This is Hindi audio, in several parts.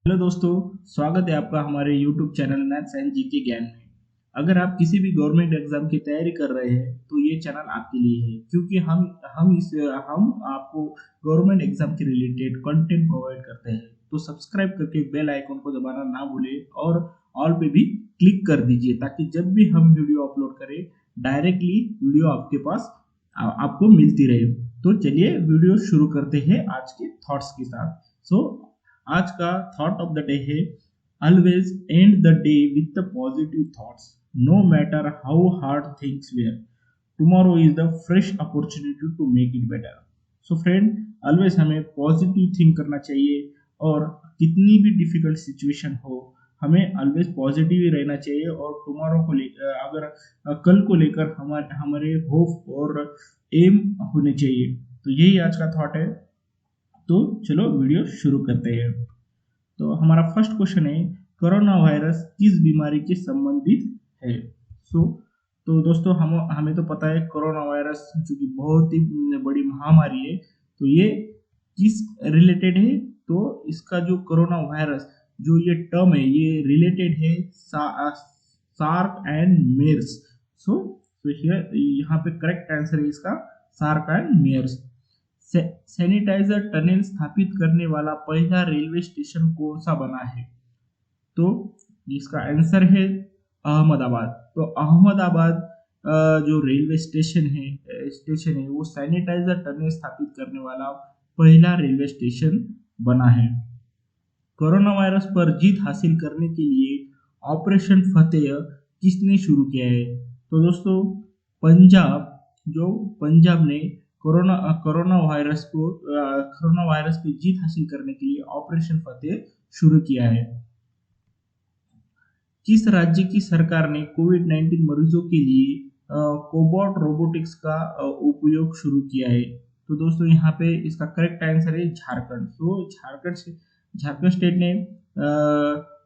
हेलो दोस्तों, स्वागत है आपका हमारे YouTube channel maths and GK ज्ञान में। अगर आप किसी भी गवर्नमेंट एग्जाम की तैयारी कर रहे हैं तो ये चैनल आपके लिए है, क्योंकि हम आपको गवर्नमेंट एग्जाम के रिलेटेड कंटेंट प्रोवाइड करते हैं। तो सब्सक्राइब करके बेल आइकन को दबाना ना भूलें और ऑल पे भी क्लिक कर दीजिए, ताकि जब भी हम वीडियो अपलोड करें डायरेक्टली वीडियो आपके पास आपको मिलती रहे। तो चलिए वीडियो शुरू करते हैं आज के थॉट्स के साथ। आज का थॉट ऑफ द डे है, always end the day with the positive thoughts, no matter how hard things were, tomorrow is the fresh opportunity to make it better. So friend, always हमें पॉजिटिव थिंक करना चाहिए, और कितनी भी डिफिकल्ट सिचुएशन हो हमें ऑलवेज पॉजिटिव ही रहना चाहिए। और टुमारो को लेकर, कल को लेकर हमारे हमारे होप और एम होने चाहिए। तो यही आज का थॉट है। तो चलो वीडियो शुरू करते हैं। तो हमारा फर्स्ट क्वेश्चन है, कोरोना वायरस किस बीमारी के संबंधित है। तो दोस्तों, हम हमें तो पता है कोरोना वायरस जो कि बहुत ही बड़ी महामारी है। तो ये किस रिलेटेड है? तो इसका जो कोरोना वायरस जो ये टर्म है, ये रिलेटेड है सार्क एंड मेर्स। सो यहाँ पे करेक्ट आंसर है इसका सार्क एंड मेर्स। सैनिटाइजर टनल स्थापित करने वाला पहला रेलवे स्टेशन कौन सा बना है? तो इसका आंसर है अहमदाबाद। तो अहमदाबाद जो रेलवे स्टेशन है वो सैनिटाइजर टनल स्थापित करने वाला पहला रेलवे स्टेशन बना है। कोरोना वायरस पर जीत हासिल करने के लिए ऑपरेशन फतेह किसने शुरू किया है? तो दोस्तों, पंजाब ने कोरोना वायरस पे जीत हासिल करने के लिए ऑपरेशन फतेह शुरू किया है। किस राज्य की सरकार ने कोविड-19 मरीजों के लिए कोबॉट रोबोटिक्स का उपयोग शुरू किया है? तो दोस्तों, यहाँ पे इसका करेक्ट आंसर है झारखंड। तो झारखंड स्टेट ने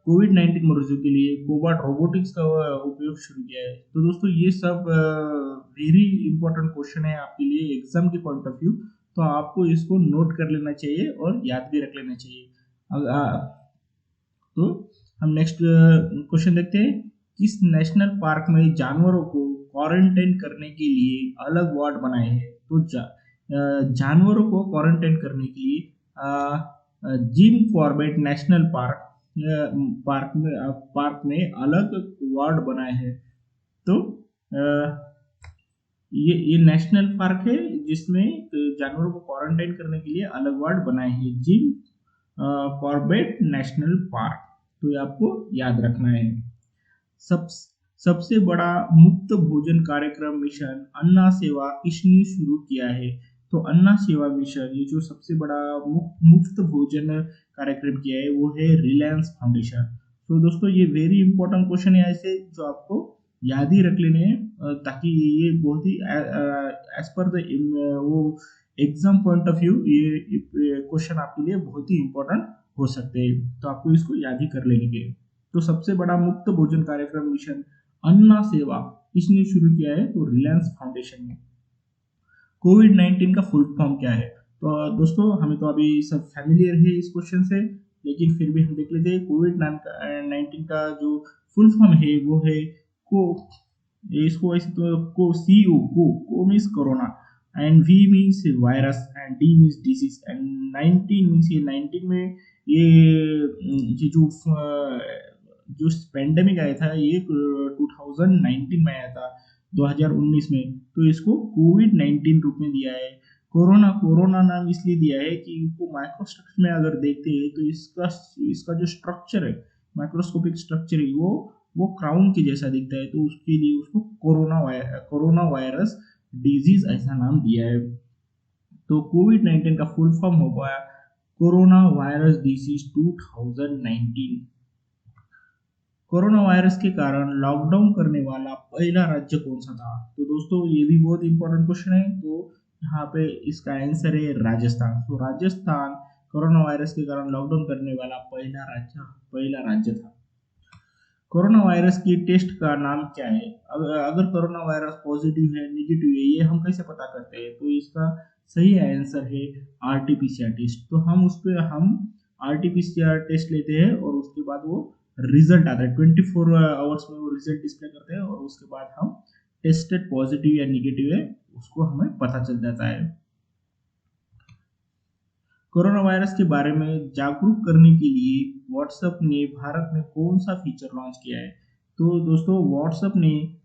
कोविड-19 मरीजों के लिए कोबॉट रोबोटिक्स का उपयोग शुरू किया है। तो दोस्तों, ये सब वेरी इंपॉर्टेंट क्वेश्चन है आपके लिए एग्जाम के पॉइंट ऑफ व्यू। तो आपको इसको नोट कर लेना चाहिए और याद भी रख लेना चाहिए। तो हम नेक्स्ट क्वेश्चन देखते हैं, किस नेशनल पार्क में जानवरों को क्वारंटाइन करने के लिए अलग वार्ड बनाए हैं? तो जानवरों को क्वारंटाइन करने के लिए जिम कॉर्बेट नेशनल पार्क में अलग वार्ड बनाए हैं। तो ये नेशनल पार्क है जिसमें जानवरों को क्वारंटाइन करने के लिए अलग वार्ड बनाए हैं, जिम कॉर्बेट नेशनल पार्क। तो ये आपको याद रखना है। सब सबसे बड़ा मुफ्त भोजन कार्यक्रम मिशन अन्ना सेवा किसने शुरू किया है? तो अन्ना सेवा मिशन, ये जो सबसे बड़ा मुफ्त भोजन कार्यक्रम किया है वो है रिलायंस फाउंडेशन। तो दोस्तों, ये वेरी इंपॉर्टेंट क्वेश्चन है ऐसे जो आपको याद ही रख लेने हैं, ताकि ये बहुत ही एज पर द वो एग्जाम पॉइंट ऑफ व्यू ये क्वेश्चन आपके लिए बहुत ही इंपॉर्टेंट हो सकते हैं। तो आपको इसको याद ही कर लेने के। तो सबसे बड़ा मुफ्त भोजन कार्यक्रम मिशन अन्ना सेवा किसने शुरू किया है? तो रिलायंस फाउंडेशन ने। कोविड-19 का फुल फॉर्म क्या है? तो दोस्तों, हमें तो अभी सब फैमिलियर है इस क्वेश्चन से, लेकिन फिर भी हम देख लेते हैं। कोविड-19 का जो फुल फॉर्म है वो है को इसको वैसे तो CO means corona, and V means virus, and D means disease, and 19 means ये 19 में ये जो पेंडेमिक आया था ये 2019 में आया था, 2019 में। तो इसको कोविड-19 रूप में दिया है। कोरोना नाम इसलिए दिया है कि इनको माइक्रोस्कोप में अगर देखते हैं तो इसका जो स्ट्रक्चर है, माइक्रोस्कोपिक स्ट्रक्चर है, वो क्राउन के जैसा दिखता है। तो उसके लिए उसको कोरोना वायरस डिजीज ऐसा नाम दिया है। तो कोविड-19 का फुल फॉर्म हो गया corona virus disease 2019। Corona virus के कारण लॉकडाउन करने वाला पहला राज्य कौन सा था? तो दोस्तों, ये भी बहुत इंपॉर्टेंट क्वेश्चन है। तो यहाँ पे इसका आंसर है राजस्थान। तो राजस्थान कोरोना वायरस के कारण लॉकडाउन करने वाला पहला राज्य था। कोरोना वायरस की टेस्ट का नाम क्या है? अगर कोरोना वायरस पॉजिटिव है, नेगेटिव है, ये हम कैसे पता करते हैं? तो इसका सही आंसर है आरटीपीसीआर टेस्ट। तो हम RT-PCR टेस्ट लेते हैं और उसके बाद वो रिजल्ट आता है 24 आवर्स में, वो रिजल्ट डिस्प्ले करते हैं और उसके बाद हम टेस्टेड पॉजिटिव या निगेटिव है उसको हमें पता चल जाता है। कोरोना वायरस के बारे में जागरूक करने के लिए व्हाट्सएप ने भारत में कौन सा फीचर लॉन्च किया है? तो दोस्तों व्हाट्सएप ने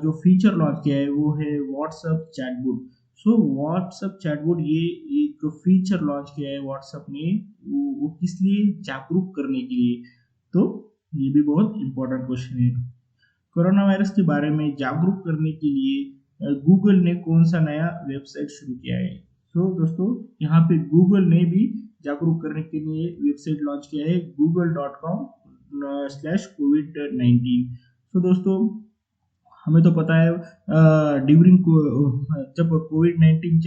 जो फीचर लॉन्च किया है वो है WhatsApp chatbot. So WhatsApp chatbot ये एक जो फीचर लॉन्च किया है व्हाट्सएप ने वो किस लिए? जागरूक करने के लिए। तो ये भी बहुत इंपॉर्टेंट क्वेश्चन है। कोरोना वायरस के बारे में जागरूक करने के लिए गूगल ने कौन सा नया वेबसाइट शुरू किया है? तो दोस्तों यहाँ पे गूगल ने भी जागरूक करने के लिए वेबसाइट लॉन्च किया है google.com/covid19। तो दोस्तों हमें तो पता है ड्यूरिंग जब कोविड-19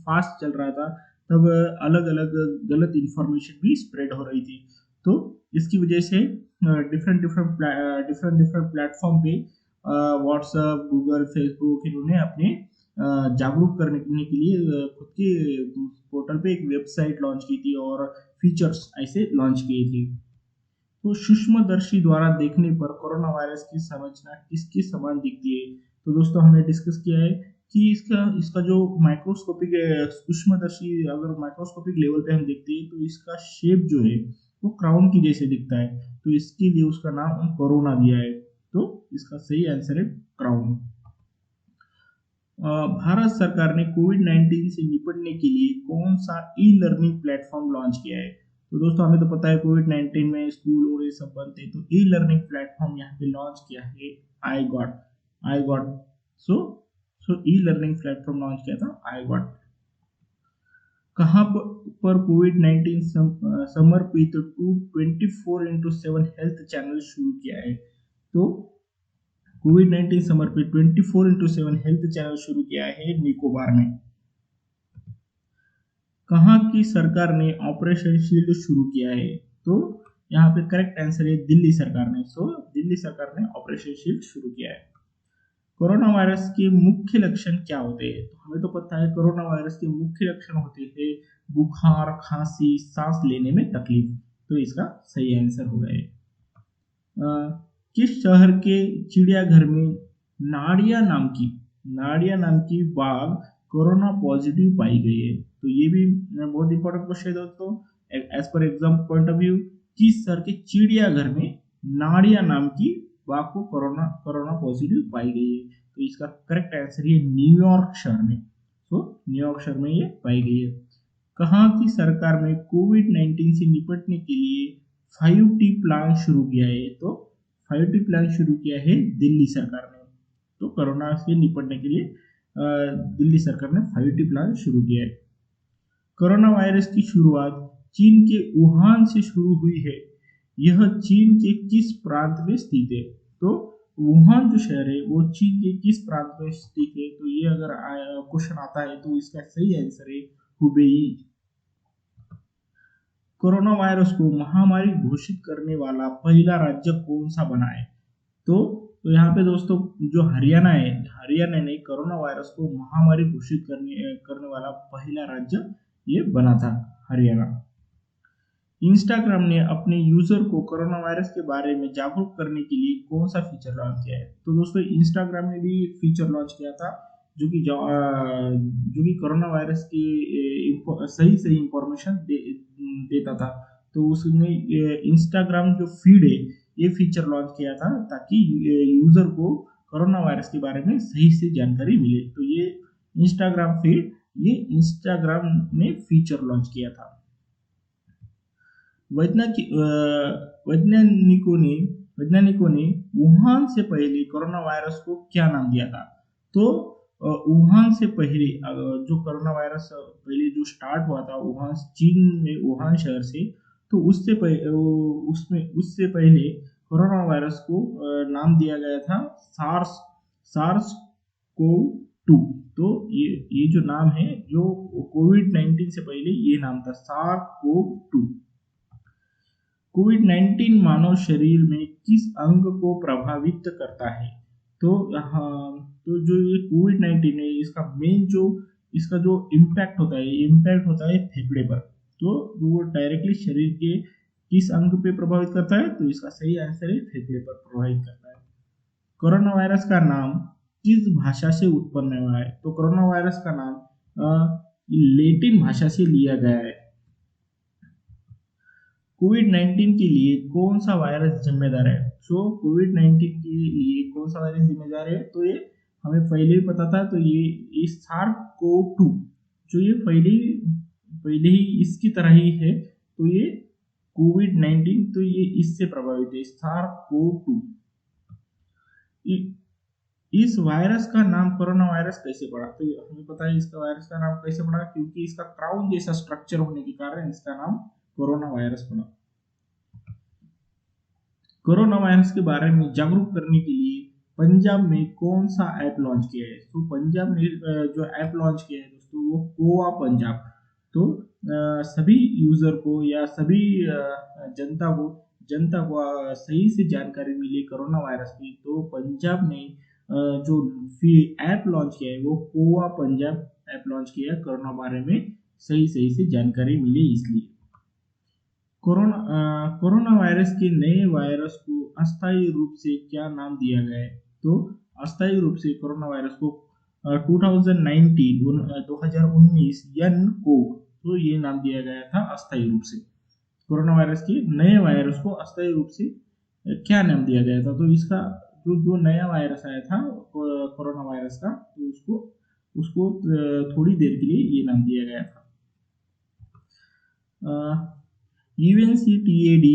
फास्ट चल रहा था तब अलग अलग गलत इंफॉर्मेशन भी स्प्रेड हो रही थी। तो इसकी वजह से डिफरेंट डिफरेंट प्लेटफॉर्म पे व्हाट्सएप, गूगल, फेसबुक इन्होंने अपने जागरूक करने के लिए खुद के पोर्टल पे एक वेबसाइट लॉन्च की थी और फीचर्स ऐसे लॉन्च किए थे। तो सूक्ष्मदर्शी द्वारा देखने पर कोरोना वायरस की संरचना किसके समान दिखती है? तो दोस्तों हमने डिस्कस किया है कि इसका जो माइक्रोस्कोपिक सूक्ष्मदर्शी अगर माइक्रोस्कोपिक लेवल पे हम देखते हैं तो इसका शेप जो है वो क्राउन की जैसे दिखता है, तो इसके लिए उसका नाम कोरोना दिया है। तो इसका सही आंसर है क्राउन। भारत सरकार ने कोविड-19 से निपटने के लिए कौन सा ई लर्निंग प्लेटफॉर्म लॉन्च किया है? तो दोस्तों हमें तो पता है कोविड-19 में स्कूल और ये सब बंद थे, तो ई लर्निंग प्लेटफॉर्म यहाँ पे लॉन्च किया है I got. So e learning platform launch किया था आई गॉट। कहाँ पर कोविड-19 समर्पित 24/7 हेल्थ चैनल शुरू किया है? तो कोविड-19 समर्पित 24/7 हेल्थ चैनल शुरू किया है निकोबार में। कहाँ की सरकार ने ऑपरेशन शील्ड शुरू किया है? तो यहाँ पे करेक्ट आंसर है दिल्ली सरकार ने। सो दिल्ली सरकार ने ऑपरेशन शील्ड शुरू किया है। कोरोना वायरस के मुख्य लक्षण क्या होते हैं? तो हमें तो पता है कोरोना वायरस के मुख्य लक्षण होते हैं बुखार, खांसी, सांस लेने में तकलीफ। तो इसका सही आंसर हो गया। किस शहर के चिड़ियाघर में नाडिया नाम की बाघ कोरोना पॉजिटिव पाई गई है? तो ये भी बहुत इंपॉर्टेंट क्वेश्चन है दोस्तों। As per exam point of view, किस शहर के चिड़ियाघर में नाडिया नाम की बाघ को कोरोना पॉजिटिव पाई गई है? तो इसका करेक्ट आंसर है न्यूयॉर्क शहर में। तो न्यूयॉर्क शहर में ये पाई गई है। कहाँ की सरकार में कोविड-19 से निपटने के लिए 5T प्लान शुरू किया है? तो 5T प्लान शुरू किया है दिल्ली सरकार ने। तो कोरोना से निपटने के लिए दिल्ली सरकार ने 5T प्लान शुरू किया है। कोरोना वायरस की शुरुआत चीन के वुहान से शुरू हुई है। यह चीन के किस प्रांत में स्थित है? तो वुहान जो शहर है वो चीन के किस प्रांत में स्थित है? तो ये अगर क्वेश्चन आता है तो इसका सही आंसर है हुबेई। कोरोना वायरस को महामारी घोषित करने वाला पहला राज्य कौन सा बना है? तो यहाँ पे दोस्तों जो हरियाणा ने कोरोना वायरस को महामारी घोषित करने वाला पहला राज्य ये बना था, हरियाणा। इंस्टाग्राम ने अपने यूजर को कोरोना वायरस के बारे में जागरूक करने के लिए कौन सा फीचर लॉन्च किया है? तो दोस्तों इंस्टाग्राम ने भी फीचर लॉन्च किया था जो कि कोरोना वायरस की सही इंफॉर्मेशन देता था। तो उसने इंस्टाग्राम जो फीड है ये फीचर लॉन्च किया था ताकि यूजर को कोरोना वायरस के बारे में सही से जानकारी मिले। तो ये इंस्टाग्राम ने फीचर लॉन्च किया था। वैज्ञानिकों ने वुहान से पहले कोरोना वायरस को क्या नाम दिया था? तो वुहान से पहले जो कोरोना वायरस पहले जो स्टार्ट हुआ था वुहान चीन में वुहान शहर से, तो उससे पहले कोरोना वायरस को नाम दिया गया था SARS-CoV-2। तो ये जो नाम है जो कोविड-19 से पहले ये नाम था SARS-CoV-2। कोविड-19 मानव शरीर में किस अंग को प्रभावित करता है? तो जो ये कोविड-19 है इसका जो इम्पैक्ट होता है फेफड़े पर। तो वो डायरेक्टली शरीर के किस अंग पे प्रभावित करता है, तो इसका सही आंसर है फेफड़े पर प्रभावित करता है। कोरोना वायरस का नाम किस भाषा से उत्पन्न हुआ है, तो कोरोना वायरस का नाम लैटिन भाषा से लिया गया है। कोविड-19 के लिए कौन सा वायरस जिम्मेदार है, सो कोविड-19 के लिए कौन सा वायरस जिम्मेदार है, तो ये हमें पहले ही पता था, तो ये SARS-CoV-2 जो ये पहले ही इसकी तरह ही है, तो ये कोविड-19 तो ये इससे प्रभावित है, SARS-CoV-2। इस वायरस का नाम कोरोना वायरस कैसे पड़ा, तो हमें पता है इसका वायरस का नाम कैसे पड़ा, क्योंकि इसका क्राउन जैसा स्ट्रक्चर होने के कारण इसका नाम कोरोना वायरस पड़ा। कोरोना वायरस के बारे में जागरूक करने के लिए पंजाब में कौन सा ऐप लॉन्च किया है, तो पंजाब ने जो ऐप लॉन्च किया है दोस्तों वो कोवा पंजाब। तो सभी यूजर को या सभी जनता को सही से जानकारी मिले कोरोना वायरस की, तो पंजाब ने जो ऐप लॉन्च किया है वो कोवा पंजाब ऐप लॉन्च किया है, कोरोना बारे में सही से जानकारी मिले इसलिए। कोरोना वायरस के नए वायरस को अस्थायी रूप से क्या नाम दिया गया है, तो अस्थायी रूप से कोरोना वायरस को 2019 nCoV, तो ये नाम दिया गया था अस्थायी रूप से। कोरोना वायरस के नए वायरस को अस्थायी रूप से क्या नाम दिया गया था, तो इसका जो नया वायरस आया था कोरोना वायरस का, तो उसको थोड़ी देर के लिए ये नाम दिया गया था। UNCTAD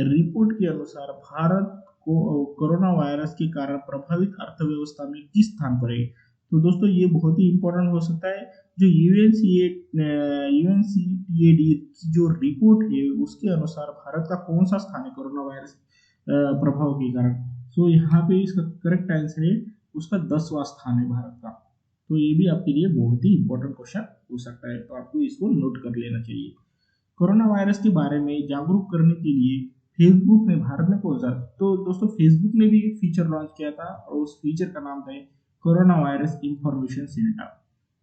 रिपोर्ट के अनुसार भारत को कोरोना वायरस के कारण प्रभावित अर्थव्यवस्था में किस स्थान पर है, तो दोस्तों ये बहुत ही इंपॉर्टेंट हो सकता है। जो UNCTAD की जो रिपोर्ट है उसके अनुसार भारत का कौन सा स्थान है कोरोना वायरस प्रभाव के कारण, तो यहाँ पे इसका करेक्ट आंसर है उसका 10वां स्थान है भारत का। तो ये भी आपके लिए बहुत ही इंपॉर्टेंट क्वेश्चन हो सकता है, तो आपको इसको नोट कर लेना चाहिए। कोरोना वायरस के बारे में जागरूक करने के लिए फेसबुक ने भारत में कौन सा, तो दोस्तों फेसबुक ने भी एक फीचर लॉन्च किया था और उस फीचर का नाम था कोरोना वायरस इंफॉर्मेशन सेंटर।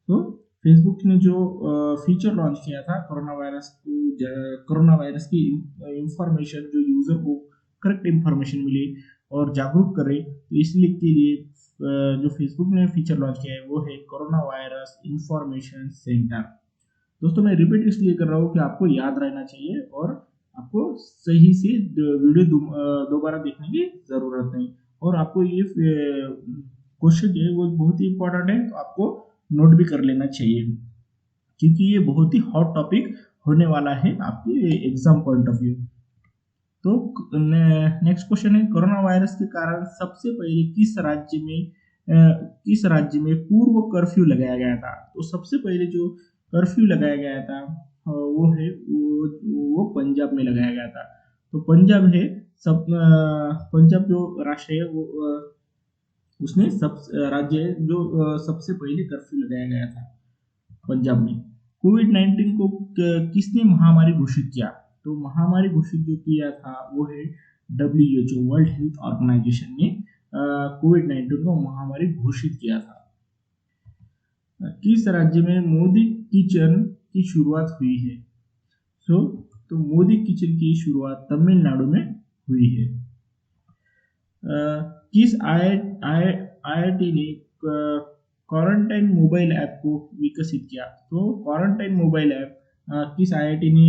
तो फेसबुक ने जो फीचर लॉन्च किया था कोरोना वायरस की इंफॉर्मेशन, जो यूजर को करेक्ट इंफॉर्मेशन मिले और जागरूक करे, तो इसलिए के लिए जो फेसबुक ने फीचर लॉन्च किया है वो है कोरोना वायरस इंफॉर्मेशन सेंटर। दोस्तों मैं रिपीट इसलिए कर रहा हूँ कि आपको याद रहना चाहिए और आपको सही से वीडियो दोबारा देखने की जरूरत नहीं, और आपको ये क्वेश्चन जो है वो बहुत ही इंपॉर्टेंट है, तो आपको नोट भी कर लेना चाहिए, क्योंकि ये बहुत ही हॉट टॉपिक होने वाला है आपके एग्जाम पॉइंट ऑफ व्यू। तो नेक्स्ट क्वेश्चन है, कोरोना वायरस के कारण सबसे पहले किस राज्य में पूर्व कर्फ्यू लगाया गया था, तो सबसे पहले जो कर्फ्यू लगाया गया था वो पंजाब में लगाया गया था। तो पंजाब है पंजाब जो राष्ट्र है वो उसने राज्य है जो सबसे पहले कर्फ्यू लगाया गया था पंजाब में। कोविड-19 को किसने महामारी घोषित किया, तो महामारी घोषित जो किया था वो है WHO वर्ल्ड हेल्थ ऑर्गेनाइजेशन ने कोविड-19 को महामारी घोषित किया था। किस राज्य में मोदी किचन की शुरुआत हुई है, तो मोदी किचन की शुरुआत तमिलनाडु में हुई है। किस IIT ने क्वारंटाइन मोबाइल ऐप को विकसित किया, तो क्वारंटाइन मोबाइल ऐप किस IIT ने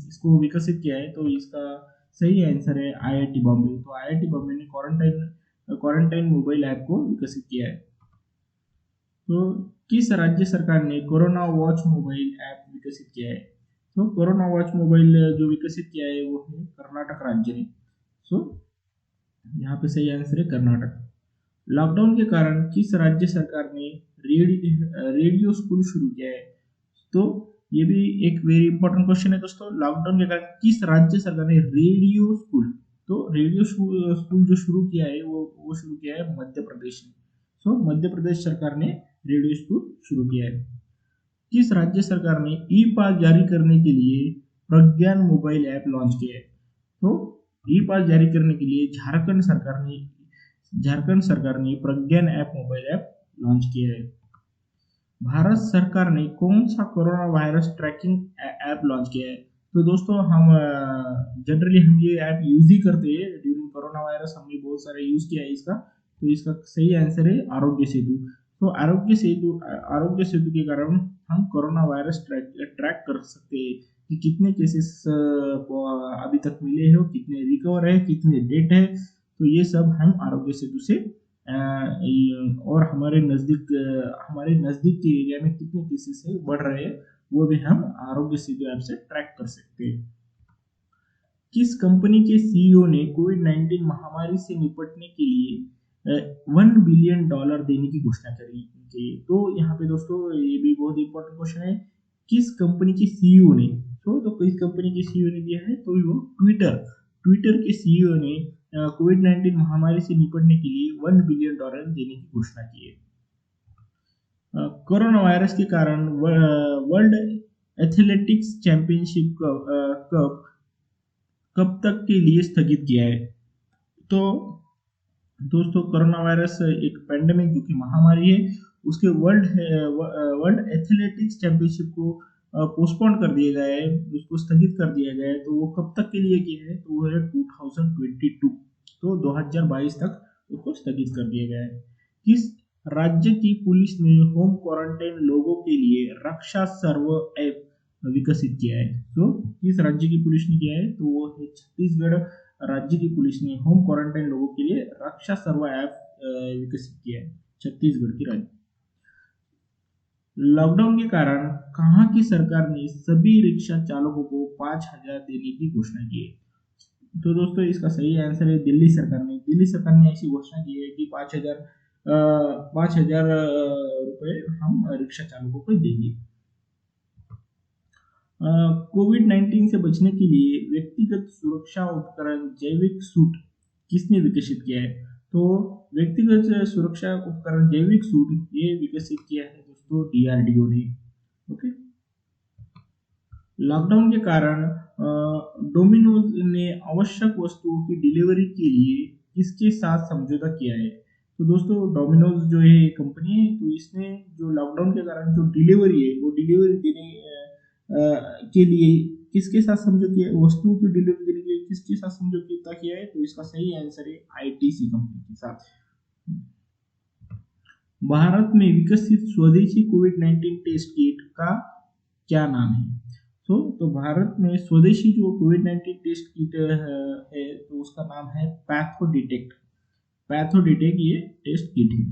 इसको विकसित किया है, तो इसका सही आंसर है IIT बॉम्बे। तो IIT बॉम्बे ने क्वारंटाइन मोबाइल ऐप को विकसित किया है। तो किस राज्य सरकार ने कोरोना वॉच मोबाइल ऐप विकसित किया है, तो कोरोना वॉच मोबाइल जो विकसित किया है वो है कर्नाटक राज्य ने। सो यहाँ पे सही आंसर है कर्नाटक। लॉकडाउन के कारण किस राज्य सरकार ने रेडियो स्कूल शुरू किया है, तो ये भी एक वेरी इंपॉर्टेंट क्वेश्चन है दोस्तों। लॉकडाउन के कारण किस राज्य सरकार ने रेडियो स्कूल, तो रेडियो स्कूल जो शुरू किया है वो शुरू किया है मध्य प्रदेश ने। सो मध्य प्रदेश सरकार ने रेडियो स्कूल शुरू किया है। किस राज्य सरकार ने ई पास जारी करने के लिए प्रज्ञान मोबाइल ऐप लॉन्च किया है, तो ई पास जारी करने के लिए झारखंड सरकार ने प्रज्ञान ऐप मोबाइल ऐप लॉन्च किया है। भारत सरकार ने कौन सा corona virus tracking app launch किया है? तो दोस्तों हम जनरली हम ये ऐप यूज ही करते हैं ड्यूरिंग कोरोना वायरस, हमने बहुत सारे यूज किया है इसका। तो इसका सही आंसर है आरोग्य सेतु। तो आरोग्य सेतु के कारण हम कोरोना वायरस ट्रैक कर सकते हैं कि कितने केसेस अभी तक मिले हैं, कितने रिकवर है, कितने डेथ है। तो ये सब हम आरोग्य सेतु से और हमारे नज़दीक के एरिया में कितने केसेस है बढ़ रहे हैं, वो भी हम आरोग्य सेतु ऐप से ट्रैक कर सकते हैं। किस कंपनी के सीईओ ने कोविड-19 महामारी से निपटने के लिए $1 बिलियन देने की घोषणा करी? तो यहाँ पे दोस्तों ये भी बहुत इंपॉर्टेंट क्वेश्चन है, किस कंपनी के सीईओ ने? तो किस कंपनी के सीईओ ने दिया है? तो वो ट्विटर के सीईओ ने कोविड-19 महामारी से निपटने के लिए $1 बिलियन देने की घोषणा की है। कोरोना वायरस के कारण वर्ल्ड एथलेटिक्स चैंपियनशिप कब तक के लिए स्थगित किया है? तो दोस्तों कोरोना वायरस एक पेंडेमिक जो कि महामारी है, उसके वर्ल्ड एथलेटिक्स चैंपियनशिप को पोस्टपोन कर दिया गया है, उसको स्थगित कर दिया गया है। तो वो कब तक के लिए किया है? तो वो है 2022, तो 2022 तक उसको स्थगित कर दिया गया है। किस राज्य की पुलिस ने होम क्वारंटाइन लोगों के लिए रक्षा सर्व ऐप विकसित किया है? तो किस राज्य की पुलिस ने किया है? तो वो है छत्तीसगढ़ राज्य की पुलिस ने होम क्वारंटाइन लोगों के लिए रक्षा सर्व ऐप विकसित किया है, छत्तीसगढ़ की राज्य। लॉकडाउन के कारण कहाँ की सरकार ने सभी रिक्शा चालकों को 5,000 देने की घोषणा की है? तो दोस्तों इसका सही आंसर है दिल्ली सरकार ने। दिल्ली सरकार ने ऐसी घोषणा की है कि 5,000 रुपए हम रिक्शा चालकों को देंगे। कोविड-19 से बचने के लिए व्यक्तिगत सुरक्षा उपकरण जैविक सूट किसने विकसित किया है? तो व्यक्तिगत सुरक्षा उपकरण जैविक सूट ये विकसित किया है दोस्तों DRDO ने। ओके। लॉकडाउन के कारण डोमिनोज ने आवश्यक वस्तुओं की डिलीवरी के लिए किसके साथ समझौता किया है? तो दोस्तों डोमिनोज जो है कंपनी है, तो इसने जो लॉकडाउन के कारण जो डिलीवरी है वो डिलीवरी देने के लिए किसके साथ समझौता, वस्तुओं की डिलीवरी देने के लिए किसके साथ समझौता किया है? तो इसका सही आंसर है ITC कंपनी के साथ। भारत में विकसित स्वदेशी कोविड-19 टेस्ट किट का क्या नाम है? तो भारत में स्वदेशी जो कोविड-19 टेस्ट किट है तो उसका नाम है पैथोडिटेक्ट ये टेस्ट किट है।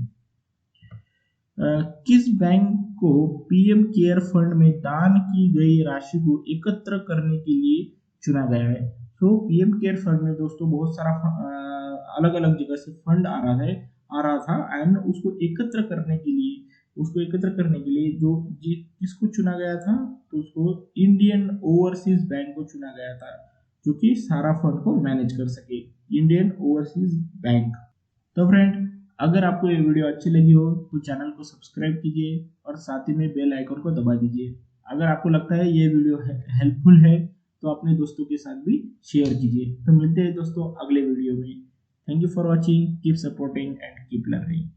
किस बैंक को PM केयर फंड में दान की गई राशि को एकत्र करने के लिए चुना गया है? तो PM केयर फंड में दोस्तों बहुत सारा अलग अलग जगह से फंड आ रहा था एंड उसको एकत्र करने के लिए जो किसको चुना गया था? तो उसको इंडियन ओवरसीज बैंक को चुना गया था, जो कि सारा फंड को मैनेज कर सके, इंडियन ओवरसीज बैंक। तो फ्रेंड अगर आपको ये वीडियो अच्छी लगी हो तो चैनल को सब्सक्राइब कीजिए और साथ ही में बेल आइकन को दबा दीजिए। अगर आपको लगता है ये वीडियो हेल्पफुल है तो अपने दोस्तों के साथ भी शेयर कीजिए। तो मिलते हैं दोस्तों अगले वीडियो में। Thank you for watching, keep supporting and keep learning.